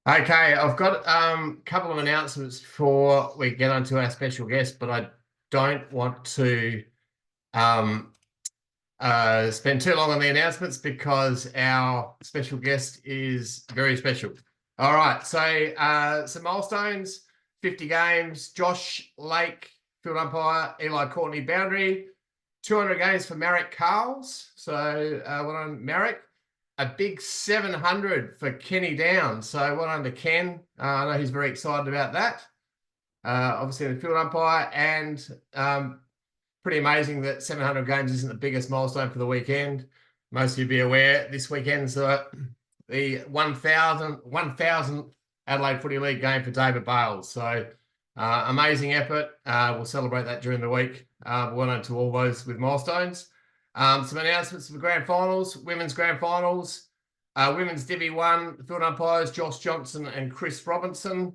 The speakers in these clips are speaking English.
Okay, I've got a couple of announcements before we get on to our special guest, but I don't want to um, spend too long on the announcements because our special guest is very special. All right, so some milestones: 50 games. Josh Lake, field umpire. Eli Courtney, boundary. 200 games for Marek Carls. So well done, Marek. A big 700 for Kenny Downs. So well done to Ken. I know he's very excited about that. Obviously, the field umpire, and pretty amazing that 700 games isn't the biggest milestone for the weekend. Most of you be aware this weekend's the 1000th Adelaide Footy League game for David Bales. So amazing effort. We'll celebrate that during the week. Well done to all those with milestones. Some announcements for the grand finals, women's grand finals. Women's Divi 1, field umpires Josh Johnson and Chris Robinson.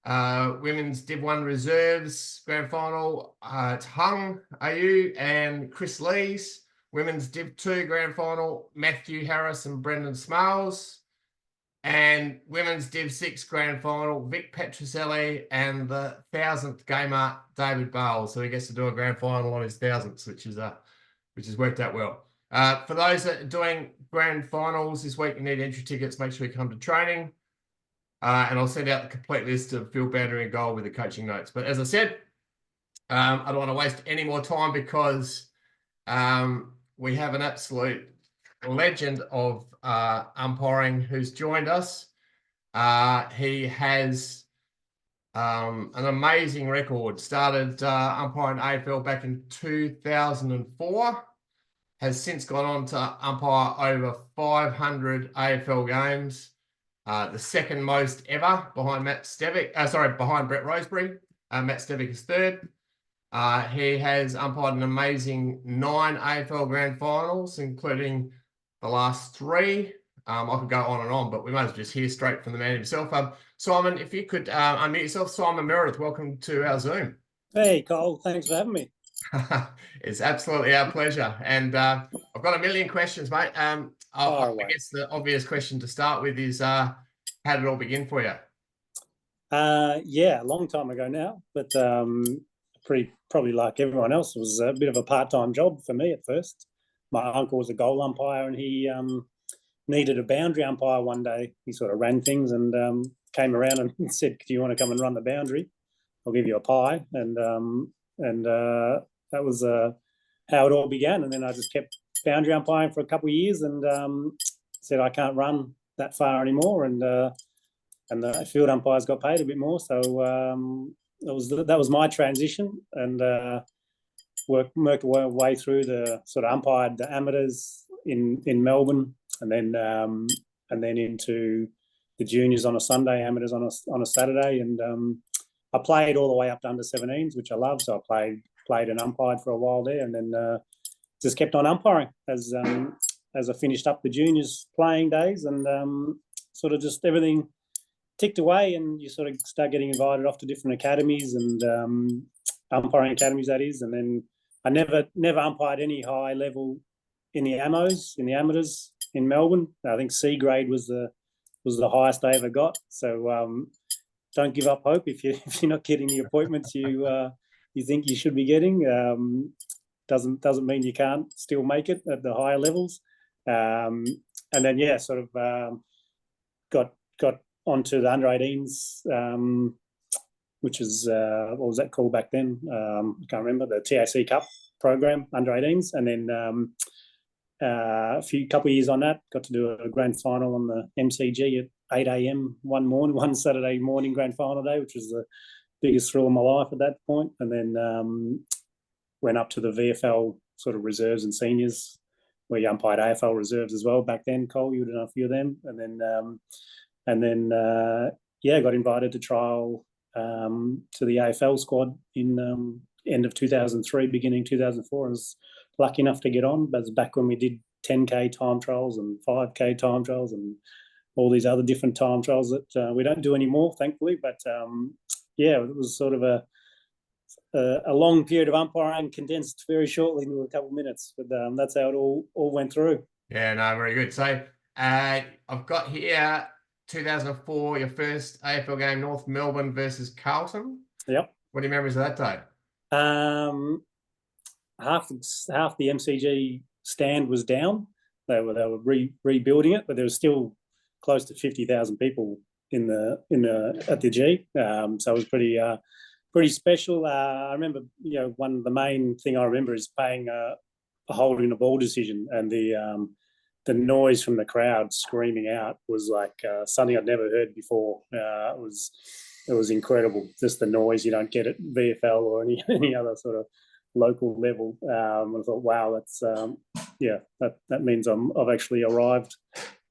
Women's Div 1 reserves grand final, it's Hung AU and Chris Lees. Women's Div 2 grand final, Matthew Harris and Brendan Smiles. And women's Div 6 grand final, Vic Petroselli and the 1000th gamer, David Bales. So he gets to do a grand final on his 1000th, which has worked out well. For those that are doing grand finals this week, you need entry tickets. Make sure you come to training. And I'll send out the complete list of field boundary and goal with the coaching notes. But as I said, I don't want to waste any more time because we have an absolute legend of umpiring who's joined us. He has an amazing record. Started umpiring AFL back in 2004. Has since gone on to umpire over 500 AFL games. The second most ever behind behind Brett Roseberry. Matt Stevick is third. He has umpired an amazing 9 AFL grand finals, including the last 3. I could go on and on, but we might as well just hear straight from the man himself. Simon, if you could unmute yourself. Simon Meredith, welcome to our Zoom. Hey, Cole, thanks for having me. It's absolutely our pleasure. And I've got a million questions, mate. I guess the obvious question to start with is how did it all begin for you? Yeah, a long time ago now, but probably like everyone else, it was a bit of a part-time job for me at first. My uncle was a goal umpire and he needed a boundary umpire one day. He sort of ran things and came around and said, "Do you want to come and run the boundary? I'll give you a pie." And that was how it all began. And then I just kept boundary umpiring for a couple of years and said I can't run that far anymore. And the field umpires got paid a bit more. So that was my transition, and worked my way through the sort of umpired the amateurs in Melbourne, and then into the juniors on a Sunday, amateurs on a Saturday, and I played all the way up to under 17s, which I love. So I played and umpired for a while there, and then just kept on umpiring as I finished up the juniors playing days, and sort of just everything ticked away, and you sort of start getting invited off to different academies and umpiring academies, that is. And then I never umpired any high level in the amateurs in Melbourne. I think C grade was the highest I ever got. So don't give up hope if you're not getting the appointments you think you should be getting. Doesn't mean you can't still make it at the higher levels. And then sort of got onto the under 18s, which is what was that called back then? I can't remember, the TAC Cup program, under 18s, and then couple of years on that, got to do a grand final on the MCG at 8 a.m. one Saturday morning grand final day, which was the biggest thrill of my life at that point. And then went up to the VFL sort of reserves and seniors, where you umpired AFL reserves as well back then. Cole, you would know a few of them. And then got invited to trial to the AFL squad in end of 2003, beginning 2004. I was lucky enough to get on. But it was back when we did 10K time trials and 5K time trials and all these other different time trials that we don't do anymore, thankfully. But it was sort of a long period of umpiring condensed very shortly into a couple of minutes. But that's how it all went through. Yeah, no, very good. So I've got here 2004, your first AFL game, North Melbourne versus Carlton. Yep. What are your memories of that day? Half the MCG stand was down. They were rebuilding it, but there was still close to 50,000 people at the G. So it was pretty special. I remember, one of the main thing I remember is paying a holding a ball decision, and the noise from the crowd screaming out was like something I'd never heard before. It was incredible. Just the noise you don't get at VFL or any other sort of local level. I thought, wow, that's that means I've actually arrived.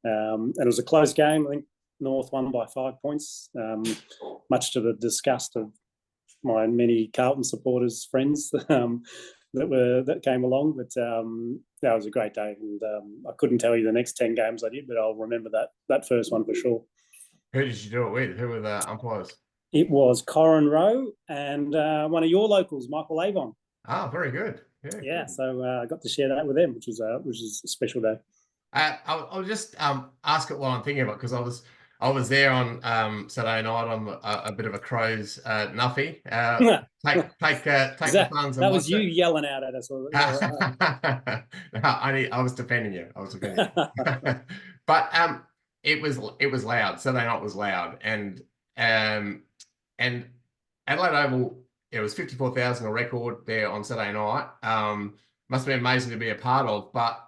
And it was a close game. I think North won by 5 points, much to the disgust of my many Carlton supporters, friends that came along. But that was a great day, and I couldn't tell you the next 10 games I did, but I'll remember that first one for sure. Who did you do it with? Who were the umpires? It was Corin Rowe and one of your locals, Michael Avon. Ah, very good. Yeah. So I got to share that with them, which was a special day. I'll just ask it while I'm thinking of it, because I was there on Saturday night. I'm a bit of a Crows nuffy. Take the funds. That was you yelling out at us. I was defending you. But it was loud. Saturday night was loud, and Adelaide Oval. It was 54,000, a record there on Saturday night. Must have been amazing to be a part of, but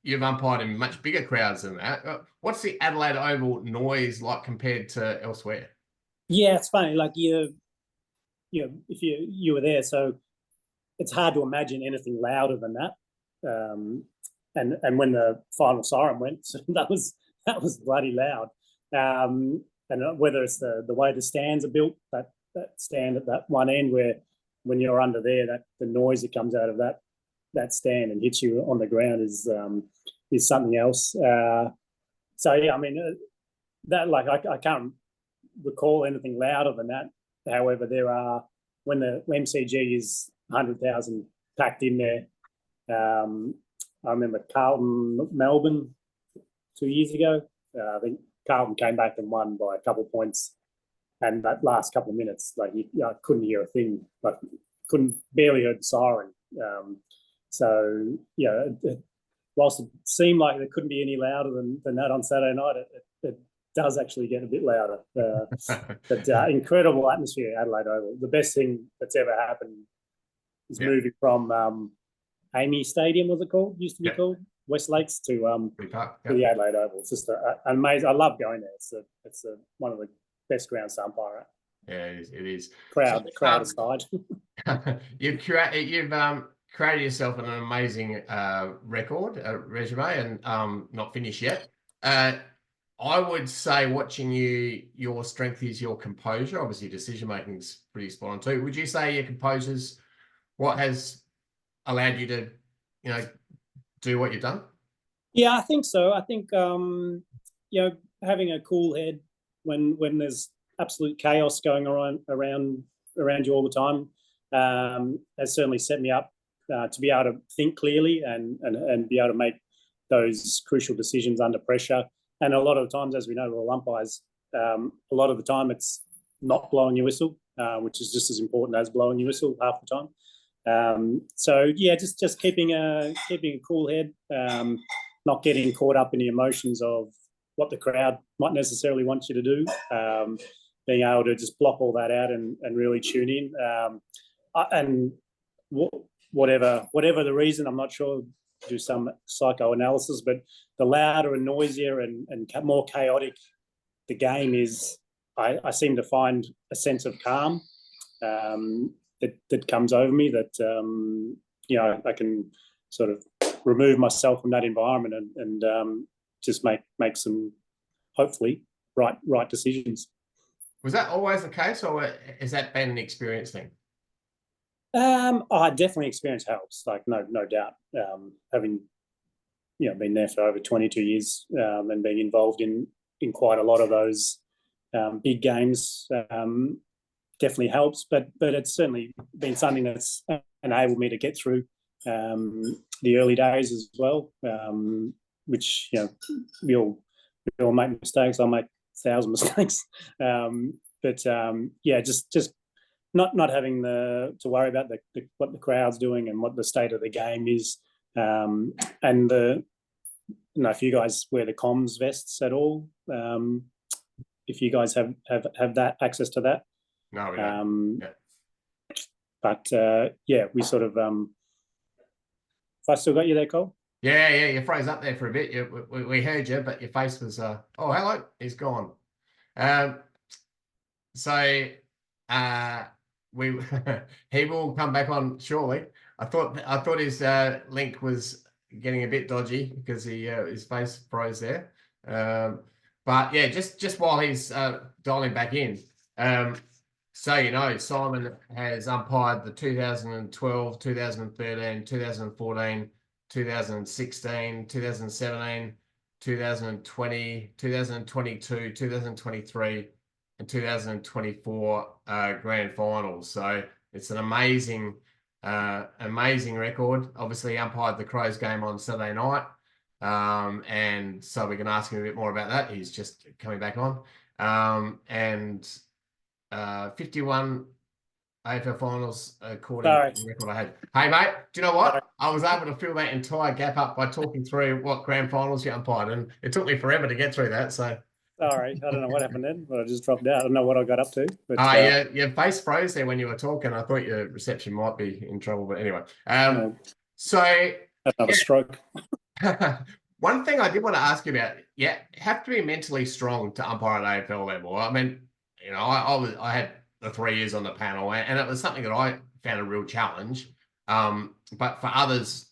you've umpired in much bigger crowds than that. What's the Adelaide Oval noise like compared to elsewhere? Yeah, it's funny. Like if you were there, so it's hard to imagine anything louder than that. And when the final siren went, that was bloody loud. And whether it's the way the stands are built, that stand at that one end, where when you're under there, that the noise that comes out of that stand and hits you on the ground is something else. So yeah, I mean that, like, I can't recall anything louder than that. However, there are, when the MCG is 100,000 packed in there. I remember Carlton Melbourne 2 years ago. I think Carlton came back and won by a couple of points. And that last couple of minutes, like I couldn't hear a thing, like barely heard the siren. So yeah, whilst it seemed like there couldn't be any louder than that on Saturday night, it does actually get a bit louder. But incredible atmosphere at Adelaide Oval. The best thing that's ever happened is moving from Amy Stadium, was it called? Used to be called West Lakes to the Adelaide Oval. It's just amazing. I love going there. It's one of the best grounds to umpire at. Yeah, it is. Crowd aside. You've created yourself an amazing resume, and not finished yet. I would say, watching you, your strength is your composure. Obviously, decision making is pretty spot on too. Would you say your composure's what has allowed you to, do what you've done? Yeah, I think so. I think having a cool head when there's absolute chaos going around you all the time has certainly set me up to be able to think clearly and be able to make those crucial decisions under pressure. And a lot of the times, as we know, we're all umpires, a lot of the time it's not blowing your whistle, which is just as important as blowing your whistle half the time. So yeah, just keeping a cool head, not getting caught up in the emotions of what the crowd might necessarily want you to do, being able to just block all that out and really tune in. And whatever the reason, I'm not sure, do some psychoanalysis, but the louder and noisier and more chaotic the game is, I seem to find a sense of calm that comes over me, that I can sort of remove myself from that environment and just make some, hopefully, right decisions. Was that always the case, or has that been an experience thing? Definitely experience helps, like no doubt. Having been there for over 22 years and being involved in quite a lot of those big games definitely helps. But it's certainly been something that's enabled me to get through the early days as well. Which we all make mistakes. I make 1,000 mistakes. Yeah, just not having to worry about what the crowd's doing and what the state of the game is. And if you guys wear the comms vests at all, if you guys have that access to that. No, we don't. But yeah, we sort of. If I still got you there, Cole? Yeah, you froze up there for a bit. We heard you, but your face was oh, hello, he's gone. So we he will come back on shortly. I thought his link was getting a bit dodgy because his face froze there. But yeah, just while he's dialing back in, so you know, Simon has umpired the 2012, 2013, 2014, 2016, 2017, 2020, 2022, 2023, and 2024 grand finals. So it's an amazing record. Obviously, umpired the Crows game on Saturday night. And so we can ask him a bit more about that. He's just coming back on. And 51 AFL finals according to the record I had. Hey, mate, do you know what? I was able to fill that entire gap up by talking through what grand finals you umpired, and it took me forever to get through that. So sorry, I don't know what happened then, but I just dropped out. I don't know what I got up to. But yeah, your face froze there when you were talking. I thought your reception might be in trouble, but anyway. So another stroke. One thing I did want to ask you about, you have to be mentally strong to umpire at AFL level. I mean, you know, I had the 3 years on the panel, and it was something that I found a real challenge. But for others,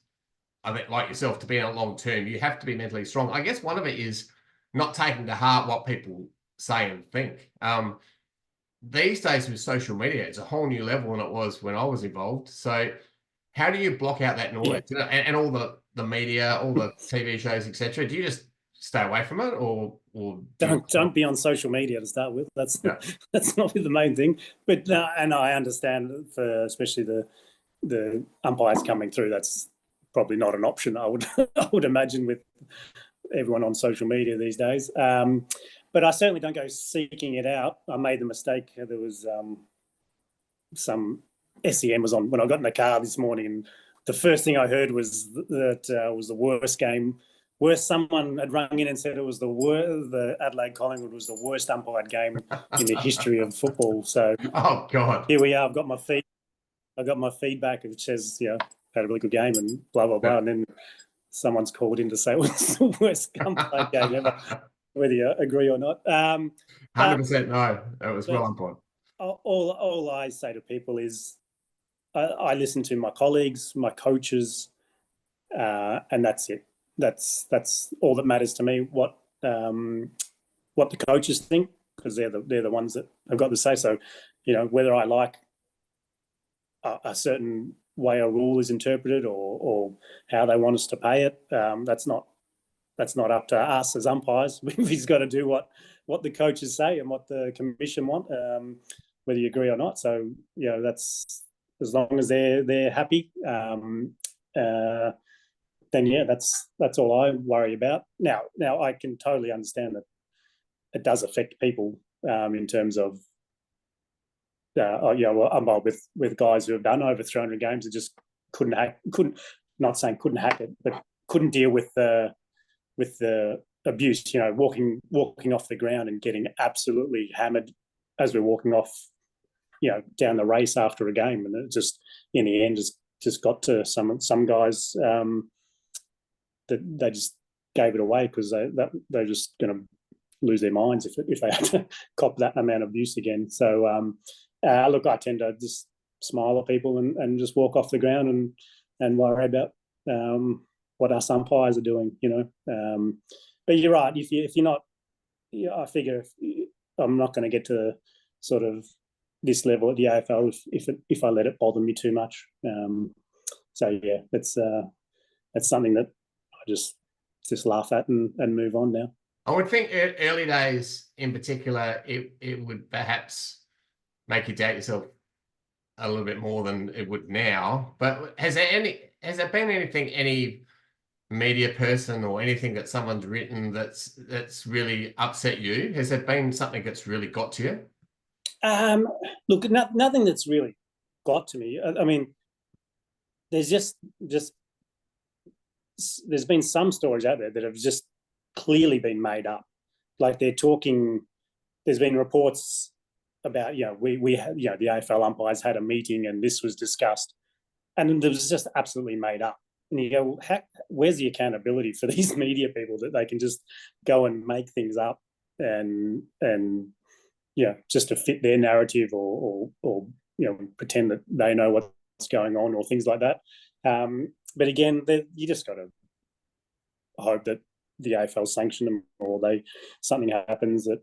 I mean, like yourself, to be in a long term, you have to be mentally strong. I guess one of it is not taking to heart what people say and think. These days with social media, it's a whole new level than it was when I was involved. So how do you block out that noise? Yeah. And all the media, all the TV shows, etc.? Do you just stay away from it, or don't be on social media to start with? That's not the main thing. But and I understand for especially the umpires coming through, that's probably not an option. I would imagine with everyone on social media these days. But I certainly don't go seeking it out. I made the mistake. There was some SEM was on when I got in the car this morning, and the first thing I heard was that was the worst game. Someone had rung in and said it was the Adelaide Collingwood was the worst umpired game in the history of football. So, oh God, here we are. I've got my feedback which says, had a really good game and blah blah blah, and then someone's called in to say it was the worst umpired game ever, whether you agree or not. 100% no, that was well umpired. All I say to people is, I listen to my colleagues, my coaches, and that's it. That's all that matters to me. What the coaches think, because they're the ones that have got the say. So, whether I like a certain way a rule is interpreted or how they want us to pay it, that's not up to us as umpires. We've got to do what the coaches say and what the commission want, whether you agree or not. So that's, as long as they're happy, then that's all I worry about. Now I can totally understand that it does affect people in terms of umpire with guys who have done over 300 games and just couldn't hack it, but couldn't deal with the abuse. Walking off the ground and getting absolutely hammered as we're walking off, down the race after a game, and it just in the end just got to some guys that they just gave it away because they're just going to lose their minds if they had to cop that amount of abuse again. So look, I tend to just smile at people and just walk off the ground and worry about what us umpires are doing. But you're right. If you're not, I figure I'm not going to get to sort of this level at the AFL if I let it bother me too much. So yeah, that's something that I just laugh at and move on now. I would think early days in particular, it would perhaps make you doubt yourself a little bit more than it would now. But has there been any media person or anything that someone's written that's really upset you? Has there been something that's really got to you? Look, nothing that's really got to me. I mean, there's just there's been some stories out there that have just clearly been made up. Like they're talking. There's been reports about we had the AFL umpires had a meeting and this was discussed, and it was just absolutely made up. And you go, where's the accountability for these media people that they can just go and make things up and just to fit their narrative or pretend that they know what's going on or things like that. But again, you just got to hope that the AFL sanction them or something happens that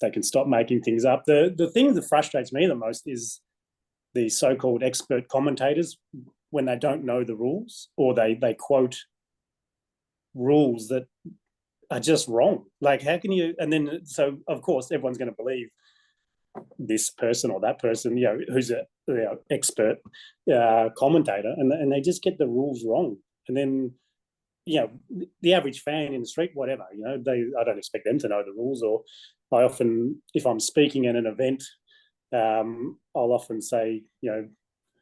they can stop making things up. The thing that frustrates me the most is the so-called expert commentators when they don't know the rules or they quote rules that are just wrong. Like, how can you? And then, so of course, everyone's going to believe this person or that person, who's a expert commentator, and they just get the rules wrong. And then, the average fan in the street, whatever, I don't expect them to know the rules. Or I often, if I'm speaking at an event, I'll often say,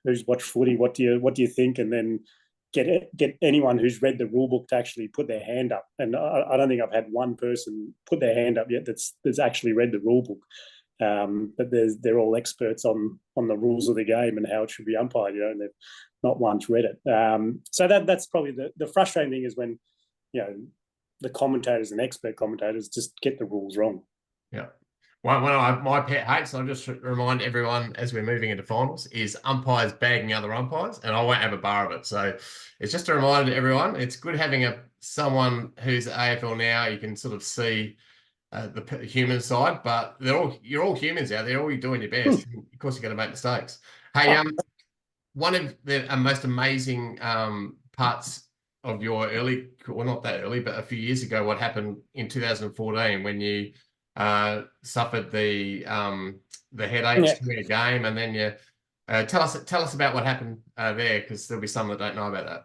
who's watched footy? What do you think? And then get anyone who's read the rule book to actually put their hand up. And I don't think I've had one person put their hand up yet that's actually read the rule book. But they're all experts on the rules of the game and how it should be umpired, and they've not once read it. So that's probably the frustrating thing is when, the commentators and expert commentators just get the rules wrong. Yeah. One of my pet hates, I'll just remind everyone as we're moving into finals, is umpires bagging other umpires, and I won't have a bar of it. So it's just a reminder to everyone. It's good having someone who's at AFL now. You can sort of see the human side, but you're all humans out there. All you're doing your best. Of course, you're going to make mistakes. Hey, one of the most amazing parts of your early, well, not that early, but a few years ago, what happened in 2014 when you suffered the headaches during a game, and then you tell us about what happened there, because there'll be some that don't know about that.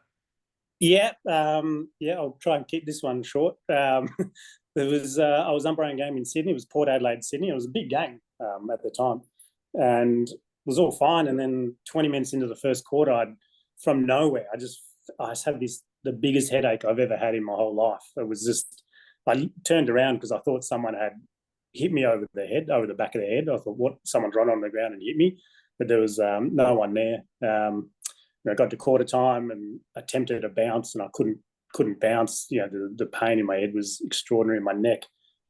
Yeah, I'll try and keep this one short. There was I was umpiring a game in Sydney. It was Port Adelaide, Sydney. It was a big game at the time, and it was all fine. And then 20 minutes into the first quarter, from nowhere, I just had the biggest headache I've ever had in my whole life. It was just, I turned around because I thought someone had hit me over the back of the head. I thought, what? Someone's run on the ground and hit me, but there was no one there. I got to quarter time and attempted a bounce, and I couldn't bounce. The pain in my head was extraordinary in my neck.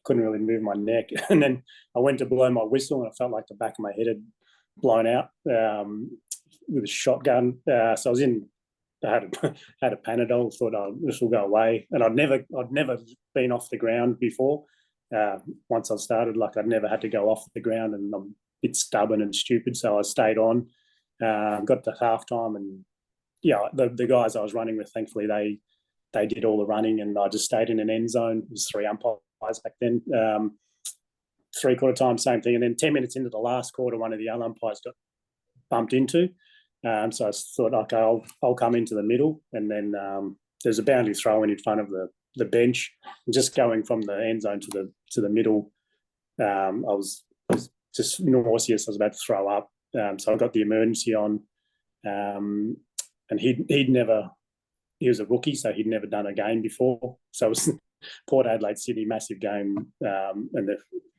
Couldn't really move my neck. And then I went to blow my whistle, and I felt like the back of my head had blown out with a shotgun. So I was in. I had a Panadol. Thought, this will go away. And I'd never been off the ground before. Once I started, I'd never had to go off the ground, and I'm a bit stubborn and stupid, so I stayed on. Got to halftime, and the guys I was running with, thankfully they did all the running, and I just stayed in an end zone. It was 3 umpires back then. 3/4 time, same thing, and then 10 minutes into the last quarter, one of the other umpires got bumped into. So I thought, okay, I'll come into the middle, and then there's a boundary throw in front of the bench, and just going from the end zone to the middle. I was just nauseous. I was about to throw up. So I got the emergency on, and he was a rookie, so he'd never done a game before. So it was Port Adelaide, Sydney, massive game, and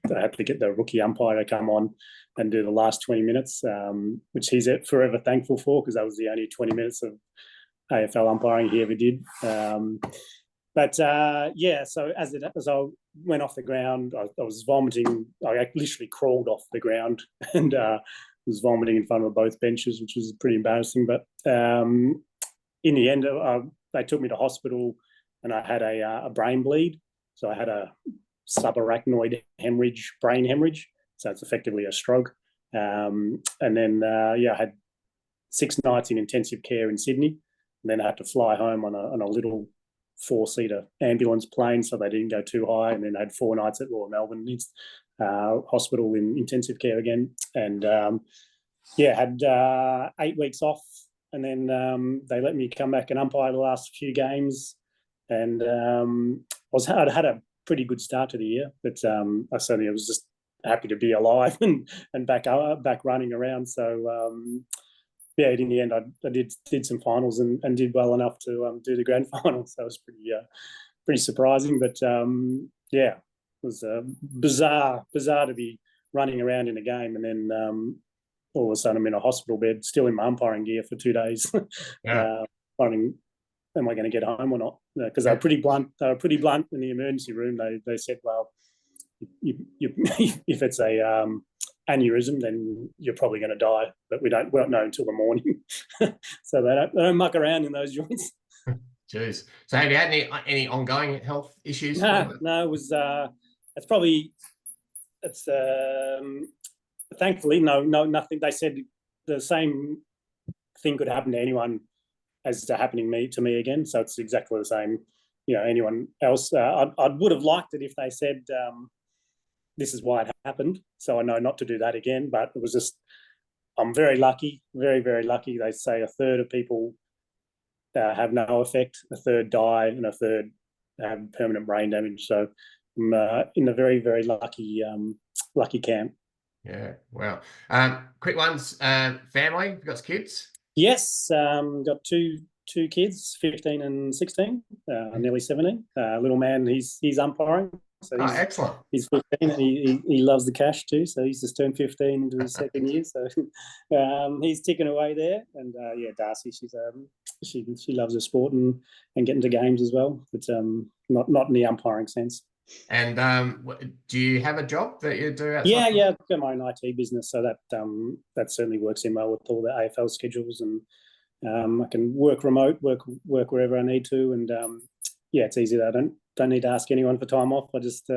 they had to get the rookie umpire to come on and do the last 20 minutes, which he's forever thankful for, because that was the only 20 minutes of AFL umpiring he ever did. So as I went off the ground, I was vomiting. I literally crawled off the ground and was vomiting in front of both benches, which was pretty embarrassing. But in the end, they took me to hospital, and I had a brain bleed. So I had a subarachnoid brain hemorrhage. So it's effectively a stroke. And then, I had 6 nights in intensive care in Sydney. And then I had to fly home on a little 4-seater ambulance plane, so they didn't go too high. And then I had 4 nights at Royal Melbourne Hospital in intensive care again. And had 8 weeks off. And then they let me come back and umpire the last few games. and I'd had a pretty good start to the year, but I certainly was just happy to be alive and back running around. So yeah, in the end, I did some finals and did well enough to do the grand final. So it was pretty surprising, but yeah, it was bizarre to be running around in a game and then all of a sudden I'm in a hospital bed, still in my umpiring gear for 2 days, wondering, am I going to get home or not? Because they were pretty blunt. They were pretty blunt in the emergency room. They said, well, if it's a aneurysm, then you're probably going to die, but we don't know until the morning. So they don't muck around in those joints. Jeez. So have you had any ongoing health issues? No, it was it's thankfully no nothing. They said the same thing could happen to anyone as to happening to me again. So it's exactly the same. You know, anyone else. I would have liked it if they said this is why it happened, so I know not to do that again. But it was just, I'm very lucky, very, very lucky. They say a third of people have no effect, a third die, and a third have permanent brain damage. So I'm in a very, very lucky camp. Yeah, wow. Quick ones. Family, you got kids? Yes, got two kids, 15 and 16, nearly 17. Little man, he's umpiring. So excellent. He's 15 and he loves the cash too. So he's just turned 15 into his second year. So he's ticking away there. And yeah, Darcy, she loves her sport and getting to games as well, but not in the umpiring sense. And do you have a job that you do outside? Yeah, I've got my own IT business, so that certainly works in well with all the AFL schedules, and I can work remote, work wherever I need to, and yeah, it's easy. I don't need to ask anyone for time off. I just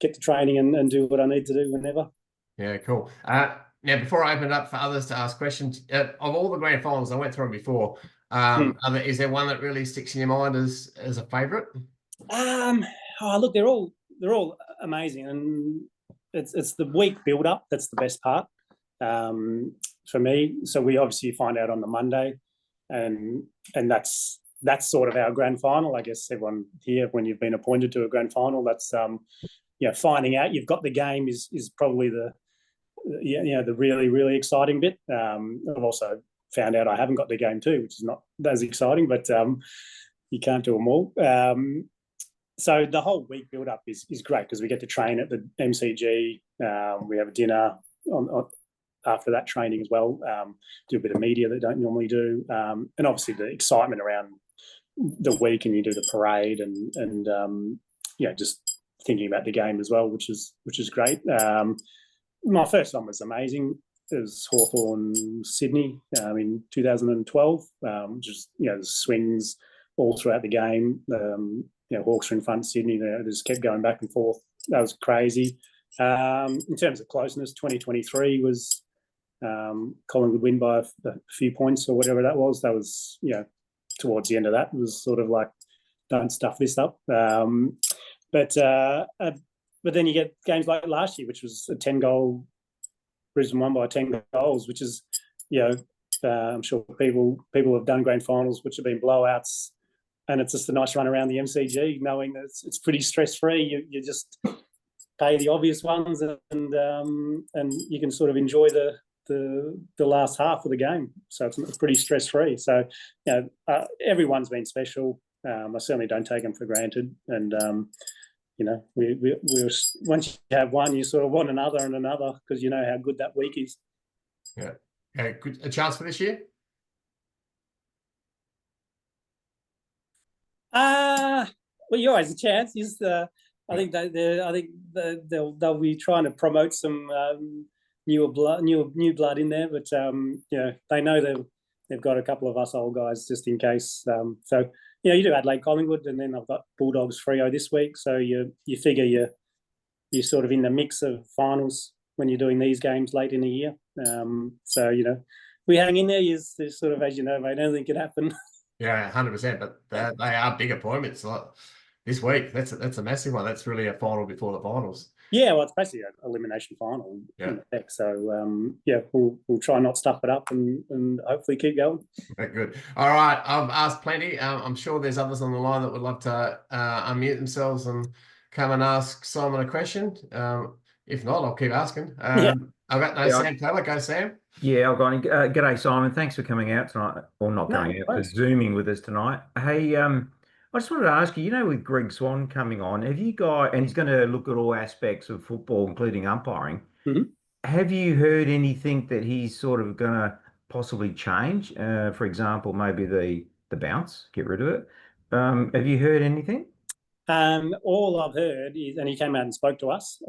get to training and do what I need to do whenever. Yeah, cool. Now, before I open it up for others to ask questions, of all the grand finals, I went through them before. Is there one that really sticks in your mind as a favourite? Look, they're all amazing, and it's the week build up that's the best part for me. So we obviously find out on the Monday, and that's sort of our grand final. I guess everyone here, when you've been appointed to a grand final, that's finding out you've got the game is probably the really, really exciting bit. I've also found out I haven't got the game too, which is not as exciting, but you can't do them all. So the whole week build up is great because we get to train at the MCG. We have a dinner after that training as well. Do a bit of media that don't normally do, and obviously the excitement around the week, and you do the parade and just thinking about the game as well, which is great. My first one was amazing. It was Hawthorn Sydney in 2012, which is the swings all throughout the game. Hawks are in front of Sydney. They just kept going back and forth. That was crazy. In terms of closeness, 2023 was Collingwood win by a few points or whatever that was. That was towards the end of that. It was sort of like, don't stuff this up. But then you get games like last year, which was a 10-goal. Brisbane won by 10 goals, which is I'm sure people have done grand finals which have been blowouts. And it's just a nice run around the MCG, knowing that it's pretty stress-free. You just pay the obvious ones, and you can sort of enjoy the last half of the game. So it's pretty stress-free. So everyone's been special. I certainly don't take them for granted. And we once you have one, you sort of want another and another because you know how good that week is. Yeah. Good. A chance for this year? Well, you always a chance. I think they'll be trying to promote some new blood in there, but they know they've got a couple of us old guys just in case. So you do Adelaide Collingwood, and then I've got Bulldogs Freo this week. So you figure you're sort of in the mix of finals when you're doing these games late in the year. So we hang in there. There's sort of, as you know, mate, anything can happen. Yeah, 100%. But they are big appointments. this week. That's a massive one. That's really a final before the finals. Yeah, well, it's basically an elimination final in effect. So yeah, we'll try not stuff it up and hopefully keep going. Okay, good. All right, I've asked plenty. I'm sure there's others on the line that would love to unmute themselves and come and ask Simon a question. If not, I'll keep asking. Yeah. I've got no Sam Taylor. Go, Sam. Yeah, I've got. G'day, Simon. Thanks for coming out tonight, or not No, coming out, but thanks. Zooming with us tonight. Hey, I just wanted to ask you, with Greg Swan coming on, have you got, and he's going to look at all aspects of football, including umpiring. Mhm. Have you heard anything that he's sort of going to possibly change? For example, maybe the bounce, get rid of it. Have you heard anything? All I've heard is, and he came out and spoke to us,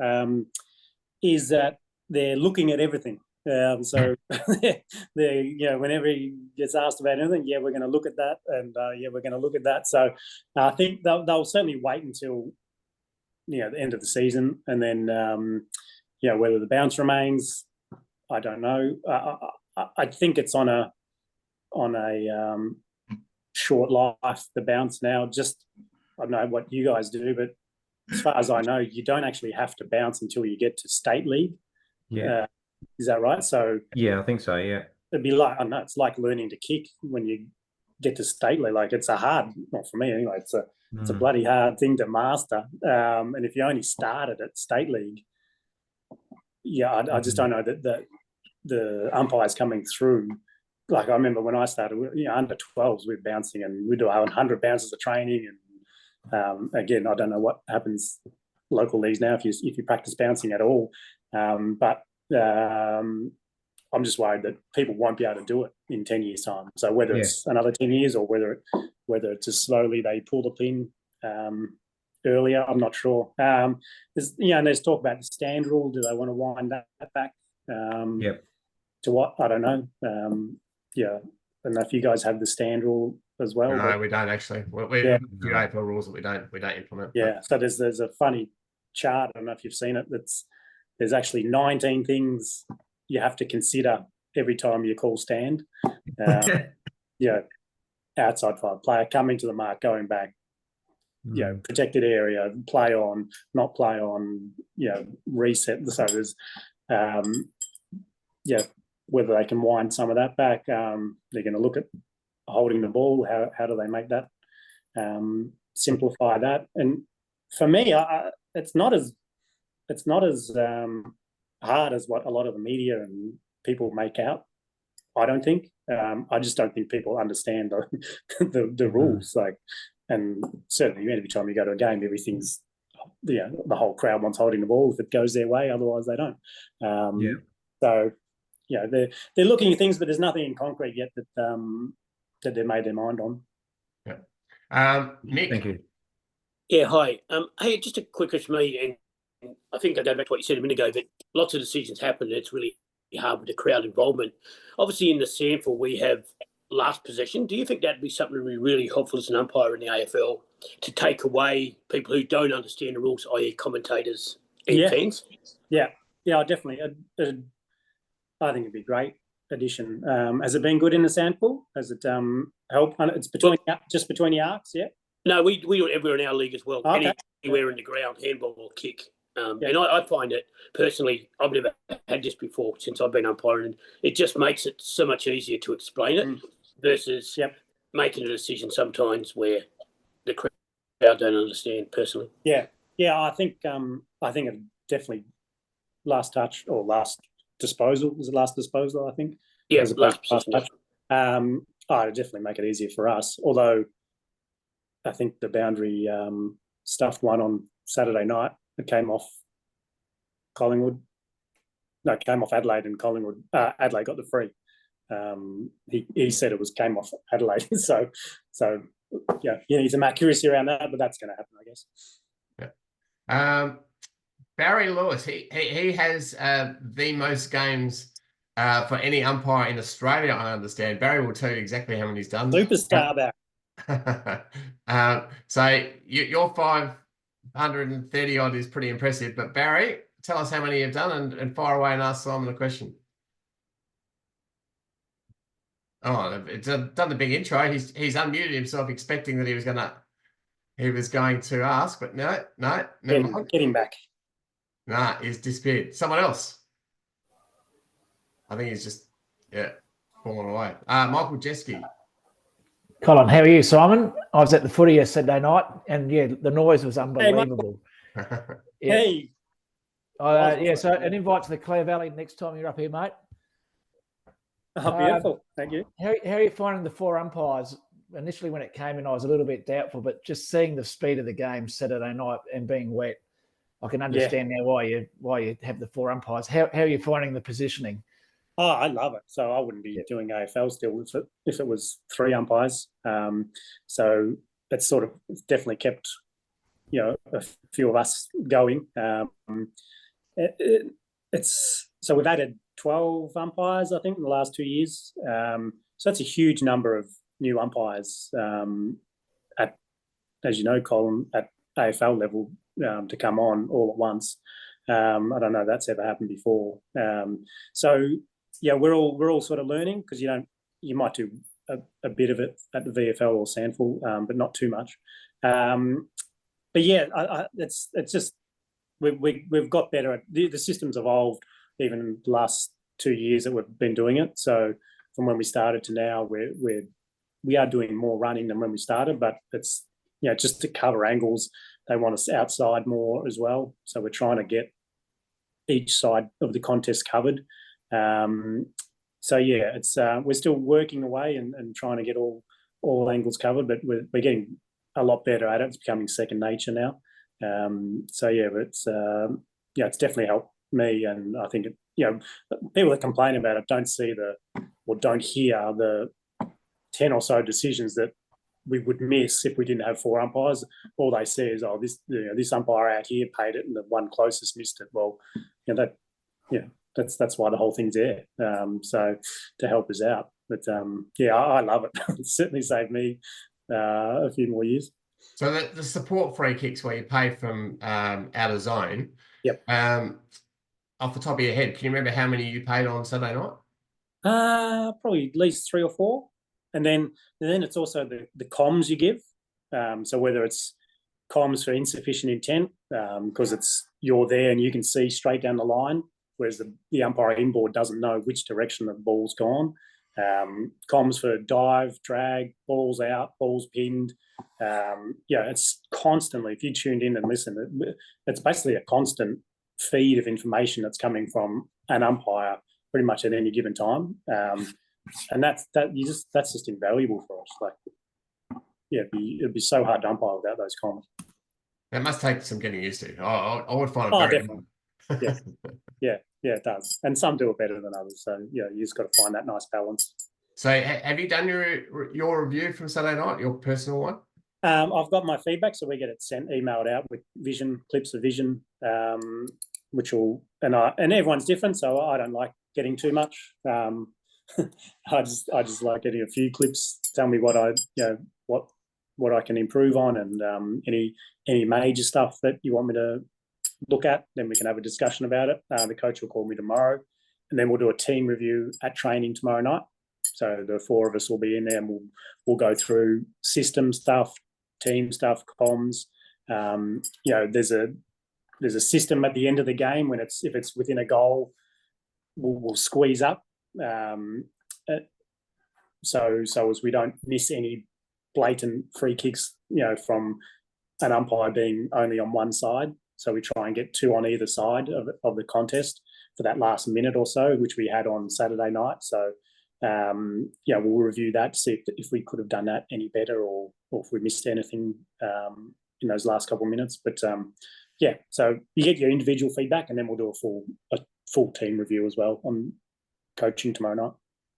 is that they're looking at everything. So whenever he gets asked about anything, yeah, we're going to look at that, and yeah, we're going to look at that. So I think they'll certainly wait until the end of the season, and then whether the bounce remains, I don't know. I think it's on a short life, the bounce now. Just I don't know what you guys do, but as far as I know, you don't actually have to bounce until you get to state league. Yeah. Is that right? So yeah, I think so. Yeah. It'd be like, I don't know, it's like learning to kick when you get to state league. Like it's a hard, not for me anyway, it's a bloody hard thing to master. And if you only started at state league, yeah, I just don't know that the umpires coming through. Like I remember when I started, under 12s, we were bouncing and we'd do 100 bounces of training. And again, I don't know what happens local leagues now if you practice bouncing at all. But I'm just worried that people won't be able to do it in 10 years' time. So whether it's another 10 years or whether it's just slowly they pull the pin earlier, I'm not sure. There's talk about the stand rule. Do they want to wind that back? To what? I don't know. I don't know if you guys have the stand rule as well. No, we don't actually. We have a few AdFL rules that we don't implement. Yeah. So there's a funny chart. I don't know if you've seen it. There's actually 19 things you have to consider every time you call stand. Outside 5 player, coming to the mark, going back, protected area, play on, not play on, reset. So there's, whether they can wind some of that back. They're going to look at holding the ball. How do they make that, simplify that? And for me, it's not as hard as what a lot of the media and people make out. I don't think. I just don't think people understand the rules. And certainly every time you go to a game, everything's the whole crowd wants holding the ball if it goes their way. Otherwise, they don't. So they're looking at things, but there's nothing in concrete yet that they've made their mind on. Nick. Thank you. Yeah, hi. Hey, just a quick question for me, and I think I go back to what you said a minute ago, but lots of decisions happen, and it's really hard with the crowd involvement. Obviously, in the sample, we have last possession. Do you think that'd be something that would be really helpful as an umpire in the AFL to take away people who don't understand the rules, i.e. commentators and fans? Yeah, definitely. I think it'd be a great addition. Has it been good in the sample? Has it helped? It's between the arcs, yeah? No, we do it everywhere in our league as well. Okay. Anywhere in the ground, handball or kick. And I find it, personally, I've never had this before since I've been umpiring, and it just makes it so much easier to explain it versus making a decision sometimes where the crowd don't understand personally. Yeah, I think it definitely last touch or last disposal. Was it last disposal, I think? Yeah, last touch. It'd definitely make it easier for us, although I think the boundary stuffed one on Saturday night. It came off Collingwood. No, it came off Adelaide, and Collingwood. Adelaide got the free. He said it came off Adelaide. so you need some accuracy around that, but that's going to happen, I guess. Yeah. Barry Lewis. He has the most games for any umpire in Australia, I understand. Barry will tell you exactly how many he's done. Superstar Barry. So your 530 odd is pretty impressive, but Barry, tell us how many you've done and fire away and ask Simon a question. Oh, it's done the big intro. He's unmuted himself, expecting that he was going to he was going to ask, but no, never mind. Get him back. Nah, he's disappeared. Someone else. I think he's just, fallen away. Michael Jeske. Colin, how are you, Simon? I was at the footy yesterday night, and the noise was unbelievable. Hey. So an invite to the Clare Valley next time you're up here, mate. Oh, beautiful. Thank you. How are you finding the 4 umpires? Initially, when it came in, I was a little bit doubtful, but just seeing the speed of the game Saturday night and being wet, I can understand now why you have the 4 umpires. How are you finding the positioning? Oh, I love it. So I wouldn't be doing AFL still if it was 3 umpires. So it's definitely kept, a few of us going. So we've added 12 umpires, I think, in the last 2 years. So that's a huge number of new umpires as you know, Colin, at AFL level to come on all at once. I don't know if that's ever happened before. So we're all sort of learning, because you might do a bit of it at the VFL or Sandful, but not too much. But it's just we've got better at the system's evolved even in the last 2 years that we've been doing it. So from when we started to now, we are doing more running than when we started, but it's just to cover angles. They want us outside more as well, so we're trying to get each side of the contest covered. It's we're still working away and trying to get all angles covered, but we're getting a lot better at it. It's becoming second nature now. It's definitely helped me, and I think people that complain about it don't hear the 10 or so decisions that we would miss if we didn't have 4 umpires. All they see is, this umpire out here paid it and the one closest missed it. Well, that's why the whole thing's there. So to help us out. But I love it. It certainly saved me a few more years. So the support free kicks where you pay from out of zone. Yep. Off the top of your head, can you remember how many you paid on Saturday night? Probably at least 3 or 4. And then it's also the comms you give. So whether it's comms for insufficient intent, because you're there and you can see straight down the line, whereas the umpire inboard doesn't know which direction the ball's gone. Comms for dive, drag, balls out, balls pinned. It's constantly, if you tuned in and listen, it's basically a constant feed of information that's coming from an umpire pretty much at any given time. And that's just invaluable for us. It'd be so hard to umpire without those comments. That must take some getting used to. I would find it very definitely. Yeah, it does. And some do it better than others. So you just got to find that nice balance. So have you done your review from Saturday night, your personal one? I've got my feedback, so we get it emailed out with clips of vision, which will, and everyone's different, so I don't like getting too much. I just like getting a few clips. Tell me what I can improve on, and any major stuff that you want me to look at. Then we can have a discussion about it. The coach will call me tomorrow, and then we'll do a team review at training tomorrow night. So the 4 of us will be in there, and we'll go through system stuff, team stuff, comms. There's a system at the end of the game when if it's within a goal, we'll squeeze up. So as we don't miss any blatant free kicks, from an umpire being only on one side. So we try and get 2 on either side of the contest for that last minute or so, which we had on Saturday night. So we'll review that to see if we could have done that any better, or if we missed anything in those last couple of minutes. But so you get your individual feedback, and then we'll do a full team review as well on coaching tomorrow night.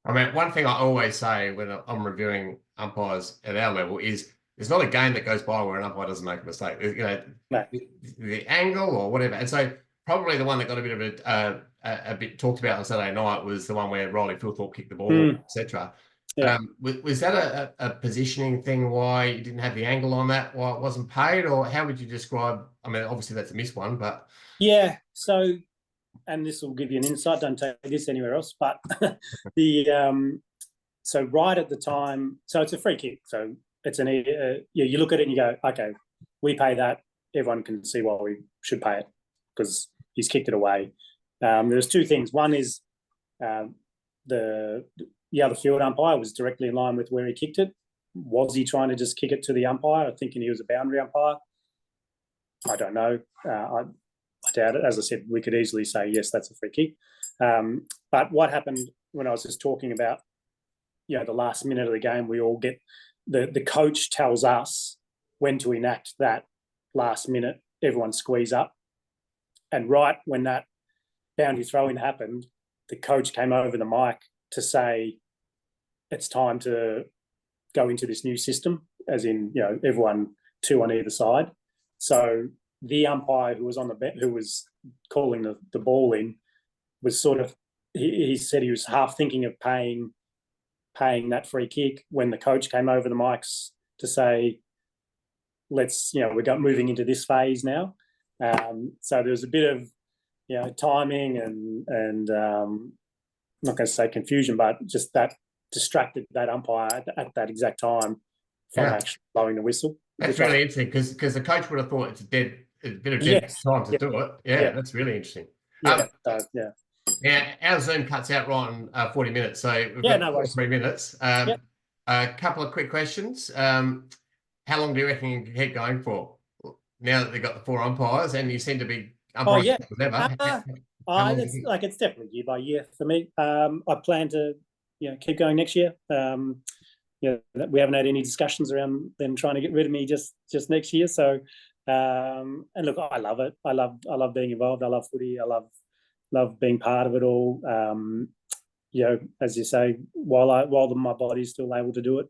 I mean, one thing I always say when I'm reviewing umpires at our level is there's not a game that goes by where an umpire doesn't make a mistake. The angle or whatever. And so probably the one that got a bit of a bit talked about on Saturday night was the one where Riley Philthorpe kicked the ball, etc. Yeah. Was that a positioning thing, why you didn't have the angle on that, why it wasn't paid, or how would you describe? I mean, obviously that's a missed one, but so, and this will give you an insight. Don't take this anywhere else, but so right at the time, so it's a free kick. So it's you look at it and you go, okay, we pay that. Everyone can see why we should pay it because he's kicked it away. There's two things. One is the other field umpire was directly in line with where he kicked it. Was he trying to just kick it to the umpire, thinking he was a boundary umpire? I don't know. I doubt it. As I said, we could easily say, yes, that's a free kick. But what happened when I was just talking about, the last minute of the game, we all get the coach tells us when to enact that last minute, everyone squeeze up. And right when that boundary throw-in happened, the coach came over the mic to say it's time to go into this new system, as in, everyone 2 on either side. So the umpire who was who was calling the ball in was sort of, he said he was half thinking of paying that free kick when the coach came over the mics to say, let's, we're moving into this phase now. So there was a bit of, timing and I'm not going to say confusion, but just that distracted that umpire at that exact time from actually blowing the whistle. That's really interesting because the coach would have thought it's a bit of dead time to do it. Yeah, that's really interesting. Yeah. Now, our Zoom cuts out right on 40 minutes, so we've got 3 minutes. A couple of quick questions. How long do you reckon you can keep going for? Now that they've got the 4 umpires and you seem to be umpiring it's definitely year by year for me. I plan to keep going next year. We haven't had any discussions around them trying to get rid of me just next year. So and look, I love it. I love being involved. I love footy. I love being part of it all. As you say, while my body's still able to do it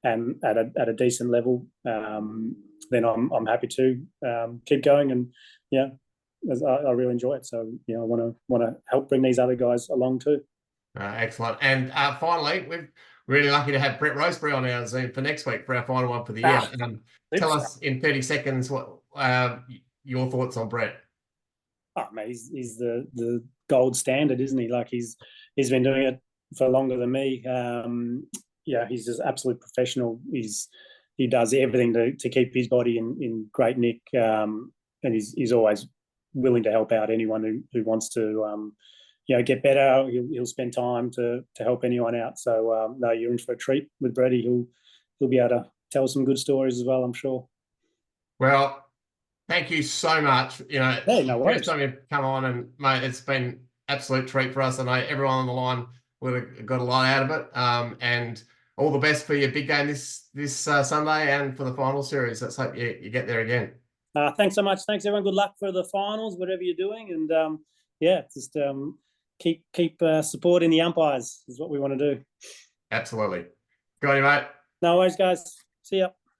and at a decent level, then I'm happy to keep going. And I really enjoy it. So I want to help bring these other guys along too. Excellent. And finally, we're really lucky to have Brett Roseberry on our Zoom for next week for our final one for the year. Tell us in 30 seconds what your thoughts on Brett. Oh, mate, he's the gold standard, isn't he? Like he's been doing it for longer than me. He's just absolute professional. He does everything to keep his body in great nick, and he's always willing to help out anyone who wants to get better. He'll spend time to help anyone out. So no, you're in for a treat with Brady. He'll be able to tell some good stories as well, I'm sure. Well, thank you so much. Hey, no worries. First time you've come on, and mate, it's been absolute treat for us. I know everyone on the line would have got a lot out of it. And all the best for your big game this Sunday and for the final series. Let's hope you get there again. Thanks so much. Thanks everyone. Good luck for the finals, whatever you're doing, and just keep supporting the umpires is what we want to do. Absolutely. Go on, mate. No worries, guys. See ya.